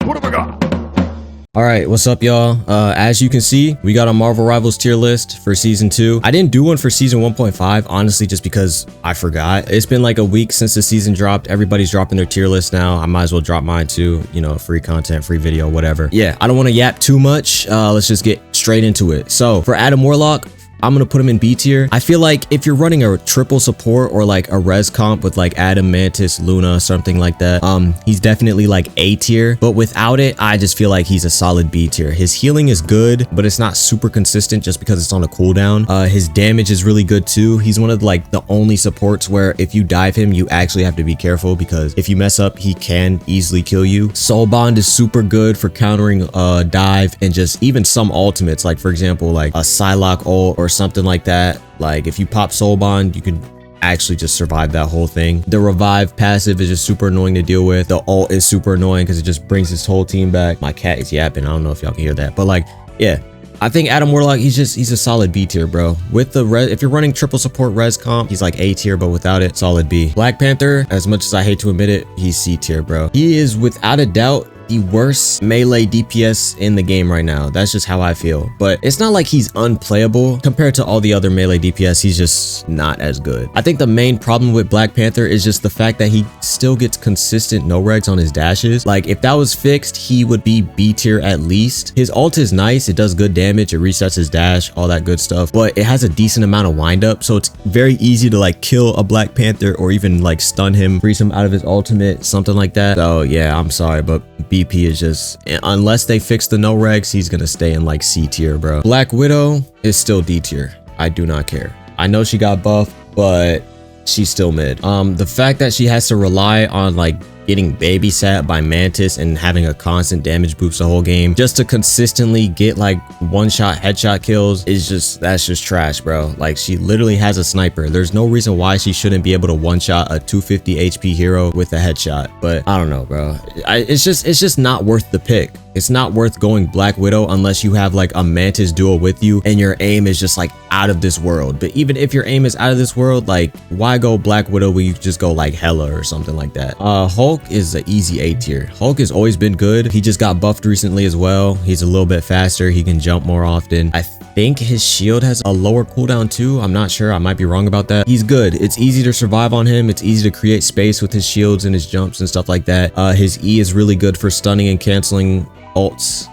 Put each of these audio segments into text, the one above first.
What have I got? All right, what's up, y'all? As you can see, we got a Marvel Rivals tier list for season 2. I didn't do one for season 1.5, honestly, just because I forgot. It's been like a week since the season dropped. Everybody's dropping their tier list now. I might as well drop mine too. You know, free content, free video, whatever. Yeah, I don't want to yap too much. Let's just get straight into it. So for Adam Warlock, I'm gonna put him in B tier. I feel like if you're running a triple support or like a res comp with like Adam, Mantis, Luna, something like that, he's definitely like A tier. But without it, I just feel like he's a solid B tier. His healing is good, but it's not super consistent just because it's on a cooldown. His damage is really good too. He's one of like the only supports where if you dive him, you actually have to be careful because if you mess up, he can easily kill you. Soul Bond is super good for countering dive and just even some ultimates, like for example, like a Psylocke ult or something like that. Like if you pop Soul Bond, you can actually just survive that whole thing. The revive passive is just super annoying to deal with. The ult is super annoying because it just brings his whole team back. My cat is yapping. I don't know if y'all can hear that, but like, yeah, I think Adam Warlock, he's a solid B tier, bro. With the res, if you're running triple support res comp, he's like A tier, but without it, solid B. Black Panther, as much as I hate to admit it, he's C tier, bro. He is without a doubt the worst melee DPS in the game right now. That's just how I feel. But it's not like he's unplayable. Compared to all the other melee DPS, he's just not as good. I think the main problem with Black Panther is just the fact that he still gets consistent no-regs on his dashes. Like if that was fixed, he would be B tier at least. His ult is nice. It does good damage. It resets his dash, all that good stuff. But it has a decent amount of windup. So it's very easy to like kill a Black Panther or even like stun him, freeze him out of his ultimate, something like that. So yeah, I'm sorry, but BP is just, unless they fix the no regs, he's gonna stay in like C tier, bro. Black Widow is still D tier. I do not care. I know she got buffed, but she's still mid. The fact that she has to rely on like getting babysat by Mantis and having a constant damage boost the whole game just to consistently get like one-shot headshot kills is just, that's just trash, bro. Like she literally has a sniper. There's no reason why she shouldn't be able to one-shot a 250 HP hero with a headshot, but I don't know, bro. It's just not worth the pick. It's not worth going Black Widow unless you have like a Mantis duo with you and your aim is just like out of this world. But even if your aim is out of this world, like why go Black Widow when you just go like Hela or something like that? Hulk is an easy A tier. Hulk has always been good. He just got buffed recently as well. He's a little bit faster. He can jump more often. I think his shield has a lower cooldown too. I'm not sure. I might be wrong about that. He's good. It's easy to survive on him. It's easy to create space with his shields and his jumps and stuff like that. His E is really good for stunning and canceling ults.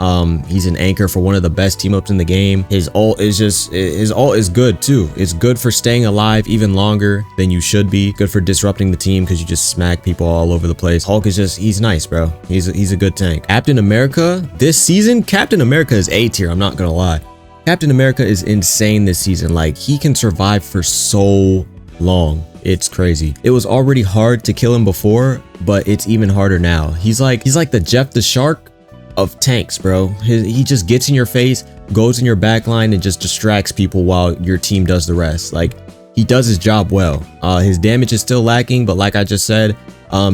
He's an anchor for one of the best team ups in the game. His ult is good too. It's good for staying alive even longer than you should be. Good for disrupting the team because you just smack people all over the place. Hulk is just, he's nice, bro. He's a good tank. Captain America, this season, Captain America is A tier. I'm not gonna lie. Captain America is insane this season. Like he can survive for so long. It's crazy. It was already hard to kill him before, but it's even harder now. He's like the Jeff the Shark of tanks, bro. He just gets in your face, goes in your backline, and just distracts people while your team does the rest. Like he does his job well. His damage is still lacking, but like I just said,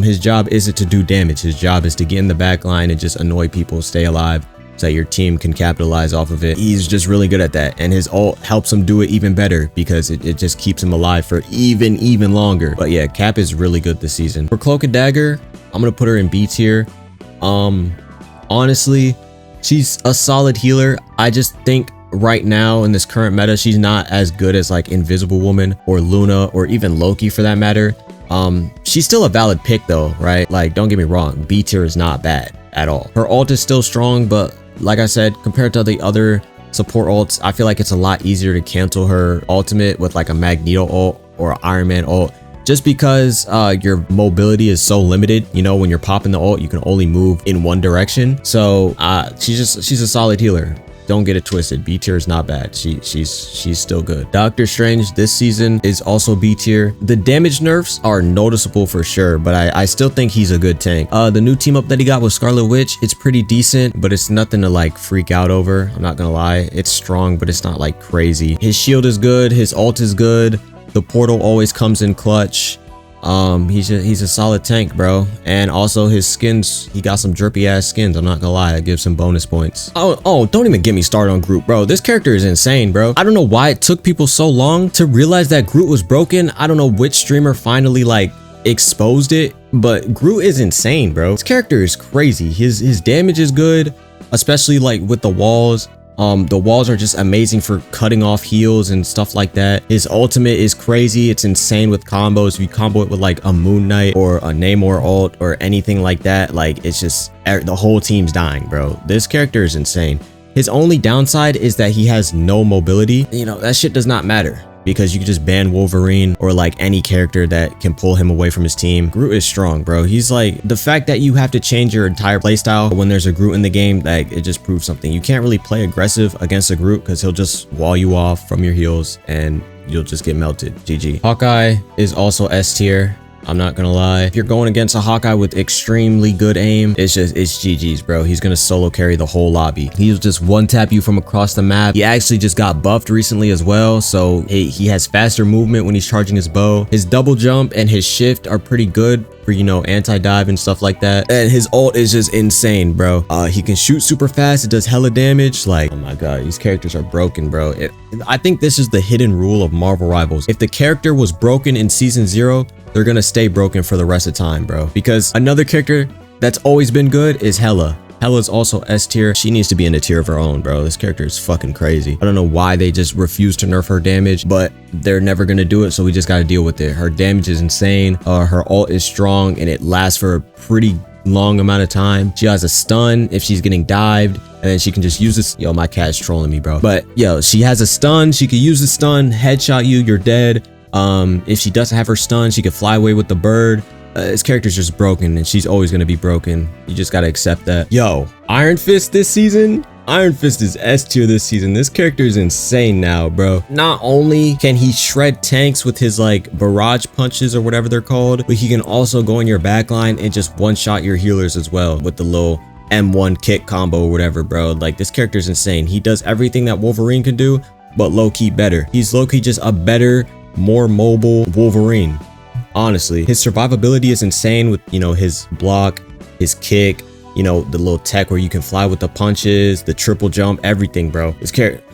his job isn't to do damage. His job is to get in the backline and just annoy people, stay alive, so that your team can capitalize off of it. He's just really good at that, and his ult helps him do it even better because it just keeps him alive for even longer. But yeah, Cap is really good this season. For Cloak Dagger, I'm gonna put her in B tier. Honestly, she's a solid healer. I just think right now in this current meta, she's not as good as like Invisible Woman or Luna or even Loki for that matter. She's still a valid pick though, right? Like, don't get me wrong, B tier is not bad at all. Her ult is still strong, but like I said, compared to the other support ults, I feel like it's a lot easier to cancel her ultimate with like a Magneto ult or Iron Man ult. Just because your mobility is so limited, you know, when you're popping the ult, you can only move in one direction. So she's a solid healer. Don't get it twisted. B tier is not bad. She's still good. Doctor Strange this season is also B tier. The damage nerfs are noticeable for sure, but I still think he's a good tank. The new team up that he got with Scarlet Witch, it's pretty decent, but it's nothing to like freak out over. I'm not gonna lie. It's strong, but it's not like crazy. His shield is good. His ult is good. The portal always comes in clutch. He's a solid tank, bro. And also his skins, he got some drippy ass skins. I'm not gonna lie, that gives him bonus points. Oh, don't even get me started on Groot, bro. This character is insane, bro. I don't know why it took people so long to realize that Groot was broken. I don't know which streamer finally like exposed it, but Groot is insane, bro. His character is crazy. His damage is good, especially like with the walls. The walls are just amazing for cutting off heals and stuff like that. His ultimate is crazy. It's insane with combos. If you combo it with like a Moon Knight or a Namor ult or anything like that, like it's just the whole team's dying, bro. This character is insane. His only downside is that he has no mobility. You know, that shit does not matter, because you can just ban Wolverine or like any character that can pull him away from his team. Groot is strong, bro. He's like, the fact that you have to change your entire playstyle when there's a Groot in the game, like it just proves something. You can't really play aggressive against a Groot because he'll just wall you off from your heals and you'll just get melted. GG. Hawkeye is also S tier. I'm not gonna lie. If you're going against a Hawkeye with extremely good aim, it's GG's, bro. He's gonna solo carry the whole lobby. He'll just one tap you from across the map. He actually just got buffed recently as well, so he has faster movement when he's charging his bow. His double jump and his shift are pretty good for, you know, anti-dive and stuff like that. And his ult is just insane, bro. He can shoot super fast. It does hella damage. Like, oh my god, these characters are broken, bro. I think this is the hidden rule of Marvel Rivals. If the character was broken in season 0, they're gonna stay broken for the rest of time, bro. Because another character that's always been good is Hela. Hela's also S tier. She needs to be in a tier of her own, bro. This character is fucking crazy. I don't know why they just refuse to nerf her damage, but they're never gonna do it, so we just gotta deal with it. Her damage is insane. Her ult is strong and it lasts for a pretty long amount of time. She has a stun if she's getting dived, and then she can just use this. Yo, my cat's trolling me, bro. But yo, she has a stun. She can use the stun, headshot you, you're dead. If she doesn't have her stun, she could fly away with the bird. This character's just broken, and she's always gonna be broken. You just gotta accept that. Yo, Iron Fist this season? Iron Fist is S tier this season. This character is insane now, bro. Not only can he shred tanks with his like barrage punches or whatever they're called, but he can also go in your backline and just one-shot your healers as well with the little M1 kick combo or whatever, bro. Like, this character's insane. He does everything that Wolverine can do, but low-key better. He's low-key just a better, more mobile Wolverine. Honestly, his survivability is insane with, you know, his block, his kick, you know, the little tech where you can fly with the punches, the triple jump, everything, bro. This character,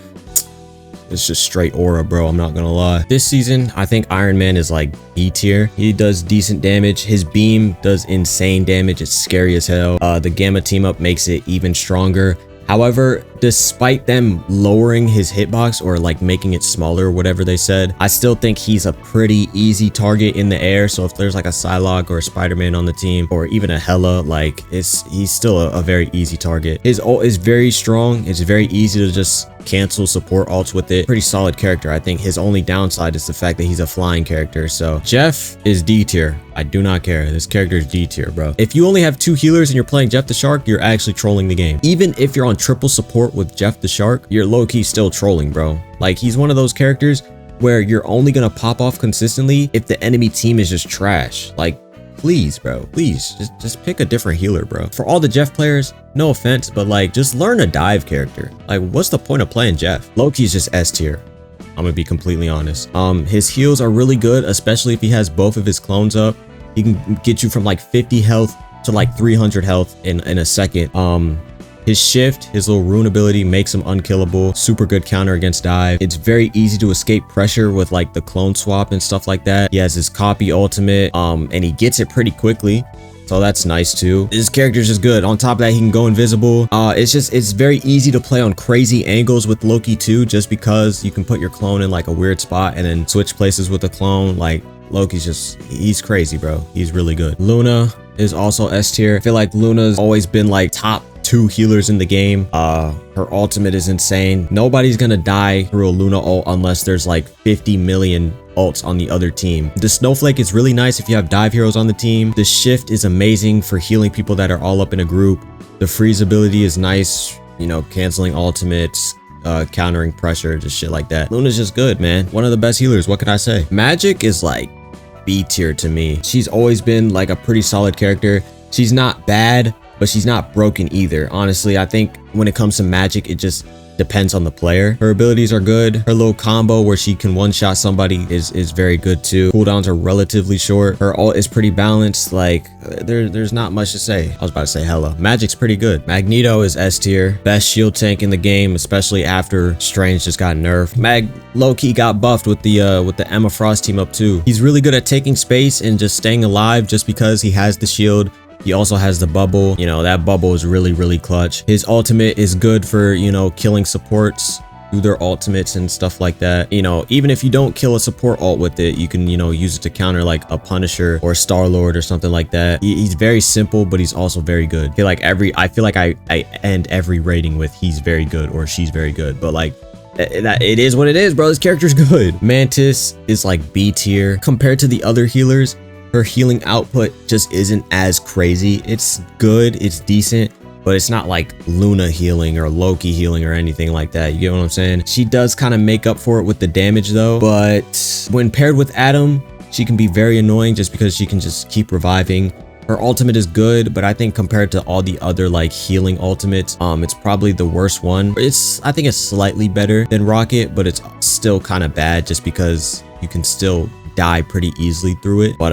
it's just straight aura, bro. I'm not gonna lie. This season, I think Iron Man is like B tier. He does decent damage. His beam does insane damage. It's scary as hell. The Gamma team up makes it even stronger. However, despite them lowering his hitbox or like making it smaller or whatever they said, I still think he's a pretty easy target in the air. So if there's like a Psylocke or a Spider-Man on the team, or even a Hela, like he's still a very easy target. His ult is very strong. It's very easy to just cancel support ults with it. Pretty solid character. I think his only downside is the fact that he's a flying character. So Jeff is D tier. I do not care. This character is D tier, bro. If you only have 2 healers and you're playing Jeff the Shark, you're actually trolling the game. Even if you're on triple support with Jeff the Shark, you're low-key still trolling, bro. Like, he's one of those characters where you're only gonna pop off consistently if the enemy team is just trash. Like, please, bro, please just pick a different healer, bro. For all the Jeff players, no offense, but like, just learn a dive character. Like, what's the point of playing Jeff? Loki's just S tier. I'm gonna be completely honest. His heals are really good, especially if he has both of his clones up. He can get you from like 50 health to like 300 health in a second. His shift, his little rune ability makes him unkillable. Super good counter against dive. It's very easy to escape pressure with like the clone swap and stuff like that. He has his copy ultimate, and he gets it pretty quickly. So that's nice too. His character's just good. On top of that, he can go invisible. It's very easy to play on crazy angles with Loki too, just because you can put your clone in like a weird spot and then switch places with the clone. Like, Loki's he's crazy, bro. He's really good. Luna is also S tier. I feel like Luna's always been like top 2 healers in the game. Her ultimate is insane. Nobody's gonna die through a Luna ult unless there's like 50 million ults on the other team. The Snowflake is really nice if you have dive heroes on the team. The shift is amazing for healing people that are all up in a group. The freeze ability is nice, you know, canceling ultimates, countering pressure, just shit like that. Luna's just good, man. One of the best healers, what can I say? Magik is like B tier to me. She's always been like a pretty solid character. She's not bad, but she's not broken either. Honestly, I think when it comes to Magik, it just depends on the player. Her abilities are good. Her little combo where she can one-shot somebody is very good too. Cooldowns are relatively short. Her ult is pretty balanced. Like there's not much to say. I was about to say Hela. Magik's pretty good. Magneto is S tier. Best shield tank in the game, especially after Strange just got nerfed. Loki got buffed with the Emma Frost team up too. He's really good at taking space and just staying alive just because he has the shield. He also has the bubble. You know, that bubble is really clutch. His ultimate is good for, you know, killing supports through their ultimates and stuff like that. You know, even if you don't kill a support ult with it, you can, you know, use it to counter like a Punisher or Star-Lord or something like that. He's very simple, but he's also very good. I feel like I end every rating with he's very good or she's very good, but like, it is what it is, bro. This character's good. Mantis is like B tier compared to the other healers. Her healing output just isn't as crazy. It's good, it's decent, but it's not like Luna healing or Loki healing or anything like that. You get what I'm saying? She does kind of make up for it with the damage though, but when paired with Adam, she can be very annoying just because she can just keep reviving. Her ultimate is good, but I think compared to all the other like healing ultimates, it's probably the worst one. I think it's slightly better than Rocket, but it's still kind of bad just because you can still die pretty easily through it. But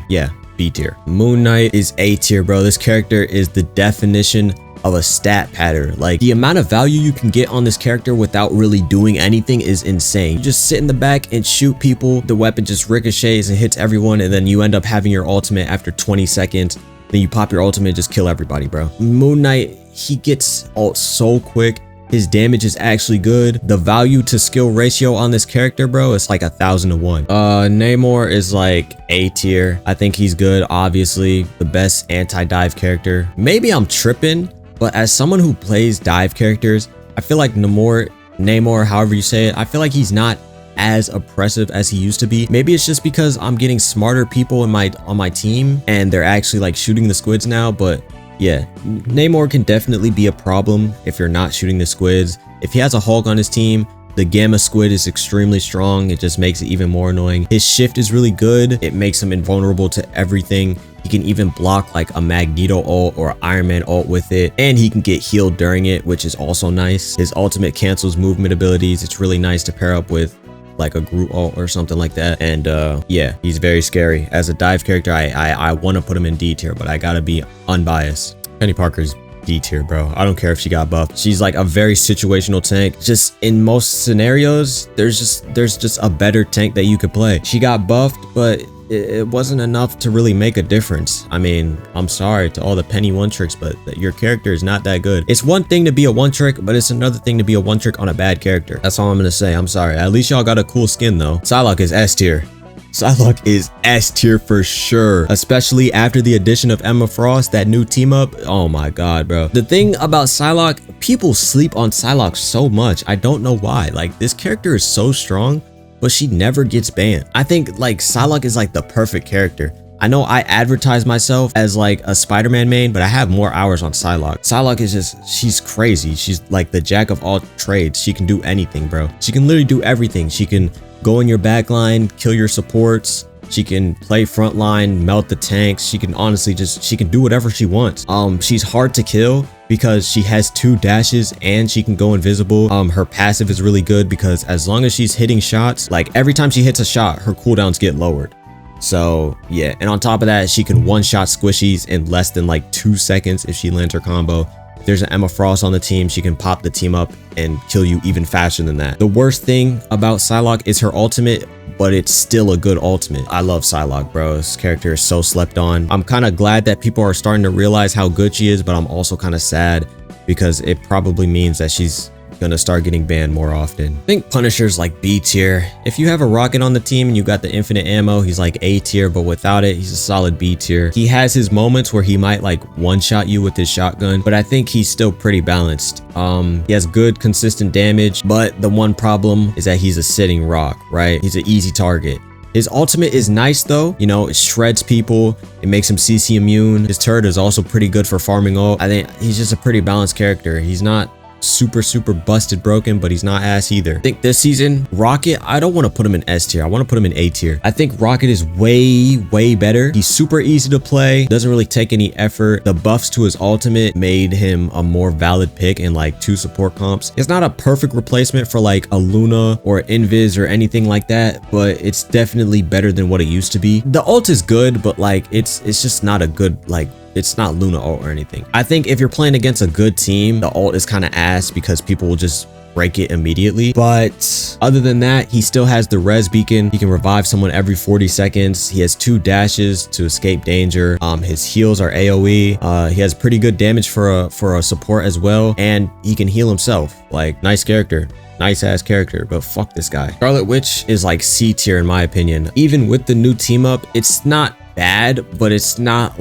yeah, B tier. Moon Knight is A tier, bro. This character is the definition of a stat pattern. Like the amount of value you can get on this character without really doing anything is insane. You just sit in the back and shoot people. The weapon just ricochets and hits everyone, and then you end up having your ultimate after 20 seconds. Then you pop your ultimate and just kill everybody, bro. Moon Knight, he gets ult so quick. His damage is actually good. The value to skill ratio on this character, bro, is like 1,000 to 1. Namor is like A tier. I think he's good. Obviously, the best anti-dive character. Maybe I'm tripping, but as someone who plays dive characters, I feel like Namor, however you say it, I feel like he's not as oppressive as he used to be. Maybe it's just because I'm getting smarter people on my team and they're actually like shooting the squids now, but yeah, Namor can definitely be a problem if you're not shooting the squids. If he has a Hulk on his team, the Gamma Squid is extremely strong. It just makes it even more annoying. His shift is really good. It makes him invulnerable to everything. He can even block like a Magneto ult or Iron Man ult with it, and he can get healed during it, which is also nice. His ultimate cancels movement abilities. It's really nice to pair up with like a Groot ult or something like that. And yeah, he's very scary. As a dive character, I want to put him in D tier, but I gotta be unbiased. Peni Parker's D tier, bro. I don't care if she got buffed. She's like a very situational tank. Just in most scenarios, there's just a better tank that you could play. She got buffed, but it wasn't enough to really make a difference. I mean, I'm sorry to all the Peni one tricks, but your character is not that good. It's one thing to be a one trick, but it's another thing to be a one trick on a bad character. That's all I'm gonna say. I'm sorry. At least y'all got a cool skin though. Psylocke is S tier. Psylocke is S tier for sure, especially after the addition of Emma Frost, that new team up. Oh my god, bro. The thing about Psylocke, people sleep on Psylocke so much. I don't know why. Like, this character is so strong, but she never gets banned. I think like Psylocke is like the perfect character. I know I advertise myself as like a Spider-Man main, but I have more hours on Psylocke. Psylocke is just, she's crazy. She's like the jack of all trades. She can do anything, bro. She can literally do everything. She can go in your backline, kill your supports. She can play frontline, melt the tanks. She can honestly she can do whatever she wants. She's hard to kill because she has 2 dashes and she can go invisible. Her passive is really good because as long as she's hitting shots, like every time she hits a shot, her cooldowns get lowered. So yeah, and on top of that, she can one-shot squishies in less than like 2 seconds if she lands her combo. If there's an Emma Frost on the team, she can pop the team up and kill you even faster than that. The worst thing about Psylocke is her ultimate, but it's still a good ultimate. I love Psylocke, bro. This character is so slept on. I'm kind of glad that people are starting to realize how good she is, but I'm also kind of sad because it probably means that she's gonna start getting banned more often. I think Punisher's like B tier. If you have a Rocket on the team and you got the infinite ammo, he's like A tier, but without it, he's a solid B tier. He has his moments where he might like one-shot you with his shotgun, but I think he's still pretty balanced. He has good consistent damage, but the one problem is that he's a sitting rock, right? He's an easy target. His ultimate is nice though, you know, it shreds people, it makes him CC immune. His turret is also pretty good for farming ult. I think he's just a pretty balanced character. He's not super busted broken, but he's not ass either. I think this season, Rocket, I don't want to put him in S tier. I want to put him in A tier. I think Rocket is way better. He's super easy to play, doesn't really take any effort. The buffs to his ultimate made him a more valid pick in like 2 support comps. It's not a perfect replacement for like a Luna or Invis or anything like that, but it's definitely better than what it used to be. The ult is good, but like it's just not a good, like, it's not Luna ult or anything. I think if you're playing against a good team, the ult is kind of ass because people will just break it immediately. But other than that, he still has the res beacon. He can revive someone every 40 seconds. He has 2 dashes to escape danger. His heals are AoE. He has pretty good damage for a support as well, and he can heal himself. Like, nice character. Nice ass character, but fuck this guy. Scarlet Witch is like C tier in my opinion. Even with the new team up, it's not bad, but it's not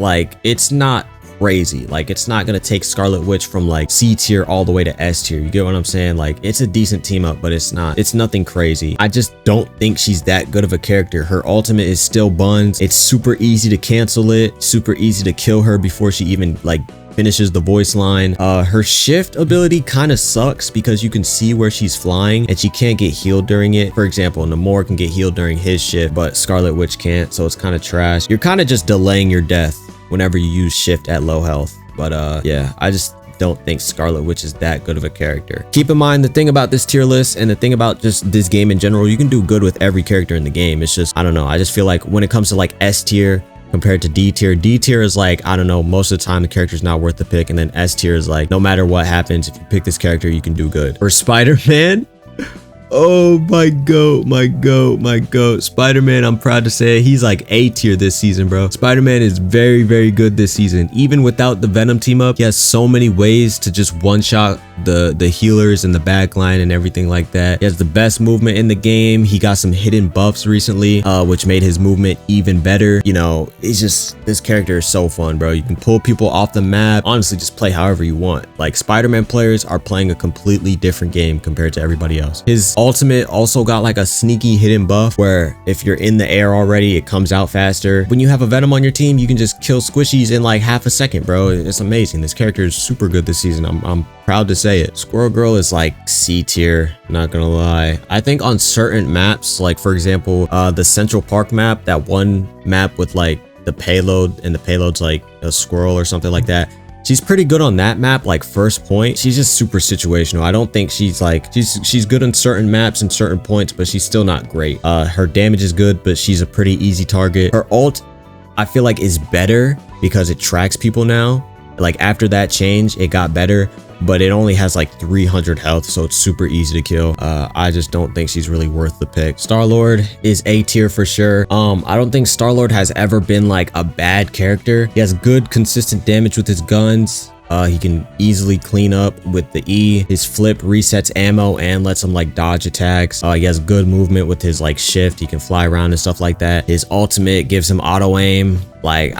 crazy. Like, it's not gonna take Scarlet Witch from like C tier all the way to S tier. You get what I'm saying? Like, it's a decent team up, but it's nothing crazy. I just don't think she's that good of a character. Her ultimate is still buns. It's super easy to cancel it, super easy to kill her before she even like finishes the voice line. Her shift ability kind of sucks because you can see where she's flying and she can't get healed during it. For example, Namor can get healed during his shift, but Scarlet Witch can't, so it's kind of trash. You're kind of just delaying your death whenever you use shift at low health. But yeah, I just don't think Scarlet Witch is that good of a character. Keep in mind, the thing about this tier list and the thing about just this game in general, you can do good with every character in the game. It's just, I don't know, I just feel like when it comes to like S tier compared to D tier is like, I don't know, most of the time the character's not worth the pick, and then S tier is like, no matter what happens, if you pick this character, you can do good. For Spider-Man, oh my goat. Spider-Man, I'm proud to say he's like A tier this season, bro. Spider-Man is very good this season. Even without the Venom team up, he has so many ways to just one-shot the healers and the backline and everything like that. He has the best movement in the game. He got some hidden buffs recently, which made his movement even better. You know, it's just, this character is so fun, bro. You can pull people off the map. Honestly, just play however you want. Like, Spider-Man players are playing a completely different game compared to everybody else. His ultimate also got like a sneaky hidden buff where if you're in the air already, it comes out faster. When you have a Venom on your team, you can just kill squishies in like half a second, bro. It's amazing. This character is super good this season. I'm proud to say it. Squirrel Girl is like C tier, not gonna lie. I think on certain maps, like for example, the Central Park map, that one map with like the payload, and the payload's like a squirrel or something like that, she's pretty good on that map, like first point. She's just super situational. I don't think she's like, she's good on certain maps and certain points, but she's still not great. Her damage is good, but she's a pretty easy target. Her ult, I feel like, is better because it tracks people now. Like, after that change, it got better, but it only has like 300 health, so it's super easy to kill. I just don't think she's really worth the pick. Star-Lord is A tier for sure. I don't think Star-Lord has ever been like a bad character. He has good consistent damage with his guns. He can easily clean up with the E. His flip resets ammo and lets him like dodge attacks. He has good movement with his like shift. He can fly around and stuff like that. His ultimate gives him auto aim. Like,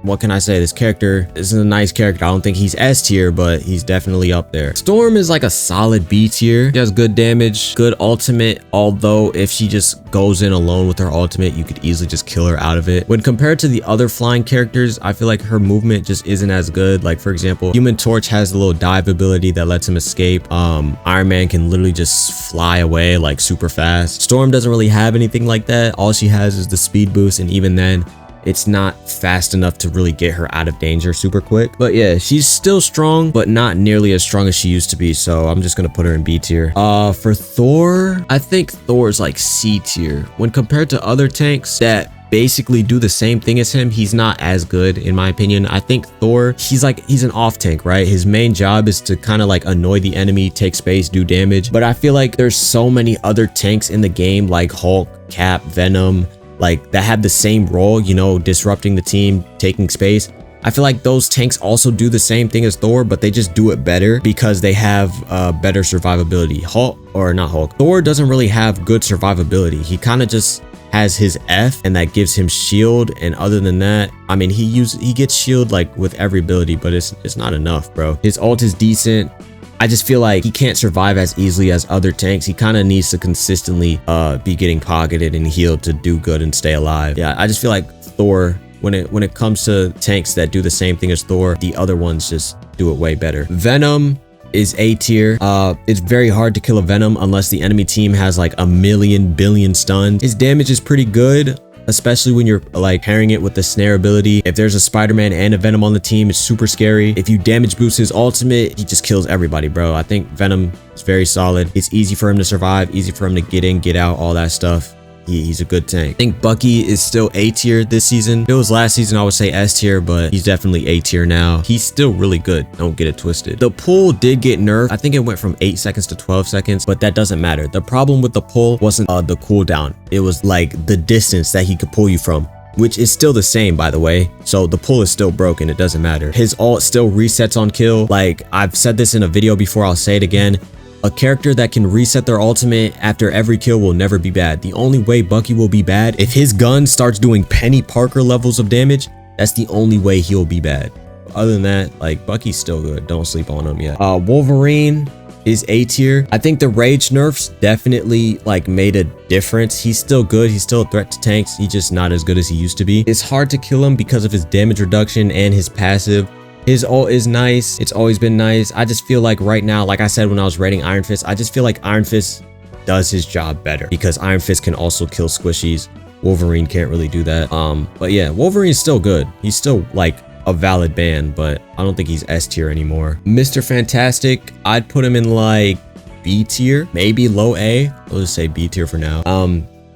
what can I say? This character is a nice character. I don't think he's S tier, but he's definitely up there. Storm is like a solid B tier. She has good damage, good ultimate, although if she just goes in alone with her ultimate, you could easily just kill her out of it. When compared to the other flying characters, I feel like her movement just isn't as good. Like, for example, Human Torch has the little dive ability that lets him escape. Iron Man can literally just fly away like super fast. Storm doesn't really have anything like that. All she has is the speed boost, and even then, it's not fast enough to really get her out of danger super quick. But yeah, she's still strong, but not nearly as strong as she used to be, so I'm just gonna put her in B tier. For Thor, I think Thor is like C tier. When compared to other tanks that basically do the same thing as him, he's not as good in my opinion. I think Thor, he's an off tank, right? His main job is to kind of like annoy the enemy, take space, do damage. But I feel like there's so many other tanks in the game, like Hulk, Cap, Venom, like that have the same role, you know, disrupting the team, taking space. I feel like those tanks also do the same thing as Thor, but they just do it better because they have better survivability. Thor doesn't really have good survivability. He kind of just has his F, and that gives him shield, and other than that, I mean, he gets shield like with every ability, but it's not enough, bro. His ult is decent. I just feel like he can't survive as easily as other tanks. He kind of needs to consistently be getting pocketed and healed to do good and stay alive. Yeah, I just feel like Thor, when it comes to tanks that do the same thing as Thor, the other ones just do it way better. Venom, is A tier. It's very hard to kill a Venom unless the enemy team has like a billion stuns. His damage is pretty good, especially when you're like pairing it with the snare ability. If there's a Spider-Man and a Venom on the team, it's super scary. If you damage boost his ultimate, he just kills everybody, bro. I think Venom is very solid. It's easy for him to survive, easy for him to get in, get out, all that stuff. He's a good tank. I think Bucky is still A tier this season. If it was last season, I would say S tier, but he's definitely A tier now. He's still really good. Don't get it twisted. The pull did get nerfed. I think it went from 8 seconds to 12 seconds, but that doesn't matter. The problem with the pull wasn't the cooldown. It was like the distance that he could pull you from, which is still the same, by the way. So the pull is still broken. It doesn't matter. His ult still resets on kill. Like I've said this in a video before, I'll say it again. A character that can reset their ultimate after every kill will never be bad. The only way Bucky will be bad, if his gun starts doing Peni Parker levels of damage, that's the only way he'll be bad. Other than that, like, Bucky's still good. Don't sleep on him yet. Wolverine is A tier. I think the rage nerfs definitely like made a difference. He's still good. He's still a threat to tanks. He's just not as good as he used to be. It's hard to kill him because of his damage reduction and his passive. His ult is nice. It's always been nice. I just feel like right now, like I said when I was rating Iron Fist, I just feel like Iron Fist does his job better because Iron Fist can also kill squishies. Wolverine can't really do that. But yeah, Wolverine's still good. He's still like a valid ban, but I don't think he's S tier anymore. Mr. Fantastic, I'd put him in like B tier, maybe low A. We'll just say B tier for now.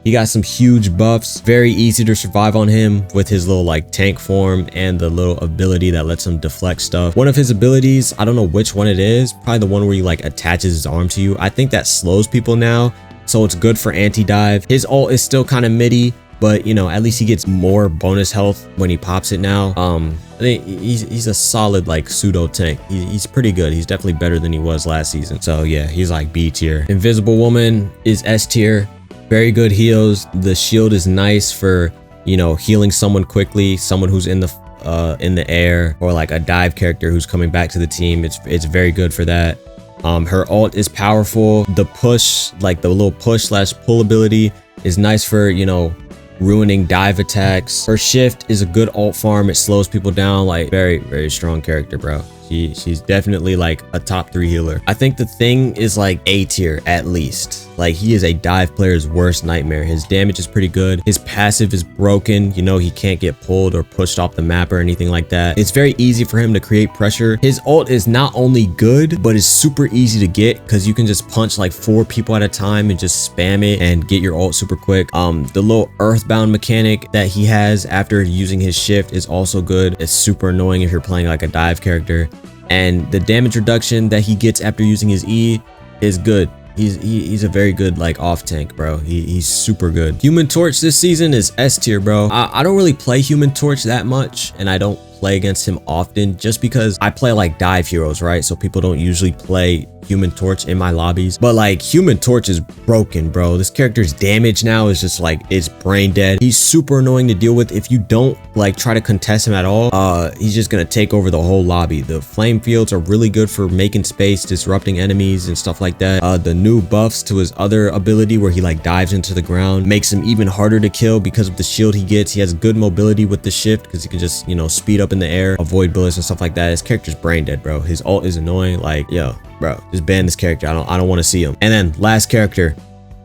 He got some huge buffs. Very easy to survive on him with his little like tank form and the little ability that lets him deflect stuff. One of his abilities, I don't know which one it is, probably the one where he like attaches his arm to you. I think that slows people now, so it's good for anti-dive. His ult is still kind of midi, but you know, at least he gets more bonus health when he pops it now. I think he's a solid like pseudo tank. He's pretty good. He's definitely better than he was last season. So yeah, he's like B tier. Invisible Woman is S tier. Very good heals. The shield is nice for, you know, healing someone quickly, someone who's in the air, or like a dive character who's coming back to the team. It's very good for that. Her ult is powerful. The push, like the little push slash pull ability, is nice for, you know, ruining dive attacks. Her shift is a good ult farm. It slows people down. Like very strong character, bro. She's definitely like a top 3 healer. I think the Thing is like A tier at least. Like he is a dive player's worst nightmare. His damage is pretty good. His passive is broken. You know, he can't get pulled or pushed off the map or anything like that. It's very easy for him to create pressure. His ult is not only good, but it's super easy to get because you can just punch like 4 people at a time and just spam it and get your ult super quick. The little earthbound mechanic that he has after using his shift is also good. It's super annoying if you're playing like a dive character. And the damage reduction that he gets after using his E is good. He's a very good like off tank, bro. He's super good. Human Torch this season is S tier, bro. I don't really play Human Torch that much, and I don't play against him often just because I play like dive heroes, right? So people don't usually play Human Torch in my lobbies. But like Human Torch is broken, bro. This character's damage now is just like, it's brain dead. He's super annoying to deal with. If you don't like try to contest him at all, he's just gonna take over the whole lobby. The flame fields are really good for making space, disrupting enemies and stuff like that. The new buffs to his other ability where he like dives into the ground makes him even harder to kill because of the shield he gets. He has good mobility with the shift because he can just, you know, speed up in the air, avoid bullets and stuff like that. His character's brain dead, bro. His ult is annoying. Like, yo, bro, just ban this character. I don't want to see him. And then last character,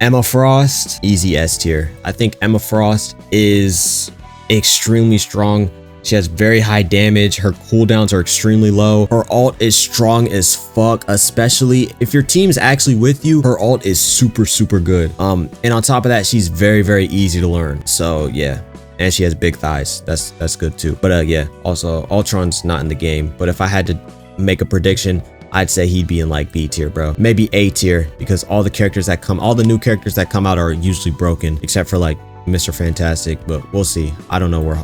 Emma Frost, easy S tier. I think Emma Frost is extremely strong. She has very high damage. Her cooldowns are extremely low. Her ult is strong as fuck, especially if your team's actually with you. Her ult is super good. And on top of that, she's very easy to learn. So yeah. And she has big thighs. That's good too. But yeah, also Ultron's not in the game. But if I had to make a prediction, I'd say he'd be in like B tier, bro. Maybe A tier, because all the new characters that come out are usually broken, except for like Mr. Fantastic. But we'll see. I don't know where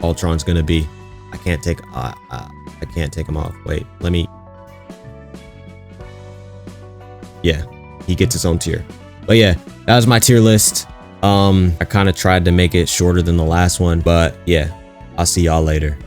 Ultron's gonna be. I can't take him off. Wait, let me. Yeah, he gets his own tier. But yeah, that was my tier list. I kind of tried to make it shorter than the last one, but yeah, I'll see y'all later.